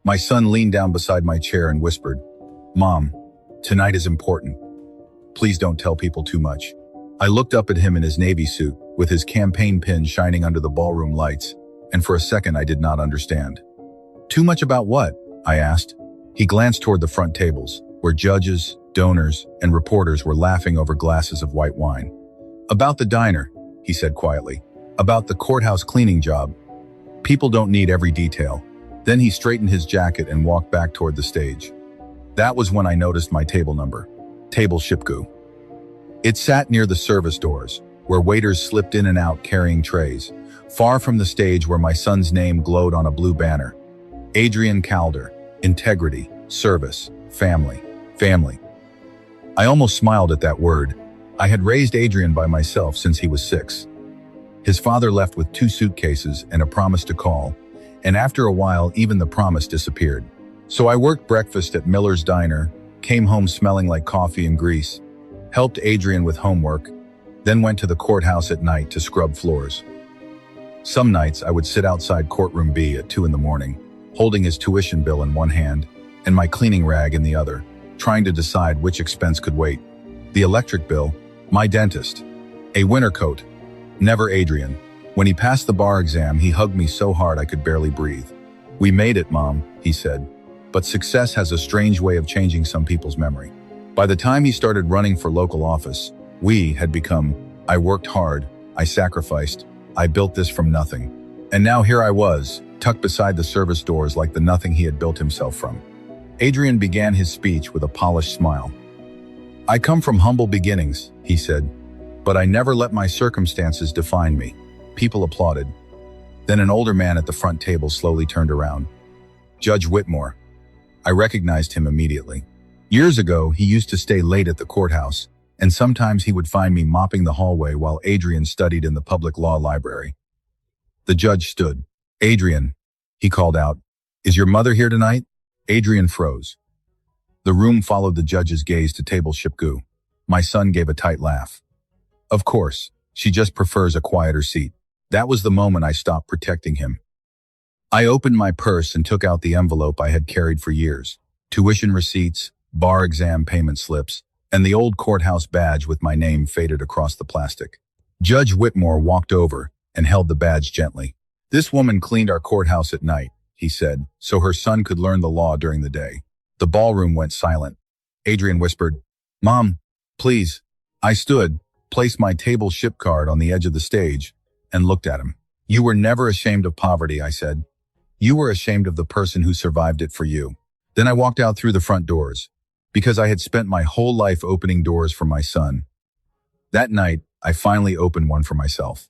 My son leaned down beside my chair and whispered, "Mom, tonight is important. Please don't tell people too much." I looked up at him in his Navy suit, with his campaign pin shining under the ballroom lights, and for a second I did not understand. "Too much about what?" I asked. He glanced toward the front tables, where judges, donors, and reporters were laughing over glasses of white wine. "About the diner," he said quietly. "About the courthouse cleaning job. People don't need every detail." Then he straightened his jacket and walked back toward the stage. That was when I noticed my table number. Table Shipgu. It sat near the service doors, where waiters slipped in and out carrying trays, far from the stage where my son's name glowed on a blue banner. Adrian Calder. Integrity. Service. Family. Family. I almost smiled at that word. I had raised Adrian by myself since he was 6. His father left with 2 suitcases and a promise to call, and after a while even the promise disappeared. So I worked breakfast at Miller's Diner, came home smelling like coffee and grease, helped Adrian with homework, then went to the courthouse at night to scrub floors. Some nights I would sit outside courtroom B at 2 in the morning, holding his tuition bill in one hand and my cleaning rag in the other, trying to decide which expense could wait. The electric bill, my dentist, a winter coat, never Adrian. When he passed the bar exam, he hugged me so hard I could barely breathe. "We made it, Mom," he said. But success has a strange way of changing some people's memory. By the time he started running for local office, we had become, "I worked hard, I sacrificed, I built this from nothing." And now here I was, tucked beside the service doors like the nothing he had built himself from. Adrian began his speech with a polished smile. "I come from humble beginnings," he said, "but I never let my circumstances define me." People applauded. Then an older man at the front table slowly turned around. Judge Whitmore. I recognized him immediately. Years ago, he used to stay late at the courthouse, and sometimes he would find me mopping the hallway while Adrian studied in the public law library. The judge stood. "Adrian," he called out, "is your mother here tonight?" Adrian froze. The room followed the judge's gaze to Table Shipgu. My son gave a tight laugh. "Of course, she just prefers a quieter seat." That was the moment I stopped protecting him. I opened my purse and took out the envelope I had carried for years. Tuition receipts, bar exam payment slips, and the old courthouse badge with my name faded across the plastic. Judge Whitmore walked over and held the badge gently. "This woman cleaned our courthouse at night," he said, "so her son could learn the law during the day." The ballroom went silent. Adrian whispered, "Mom, please." I stood, placed my table ship card on the edge of the stage, and looked at him. "You were never ashamed of poverty," I said. "You were ashamed of the person who survived it for you." Then I walked out through the front doors, because I had spent my whole life opening doors for my son. That night, I finally opened one for myself.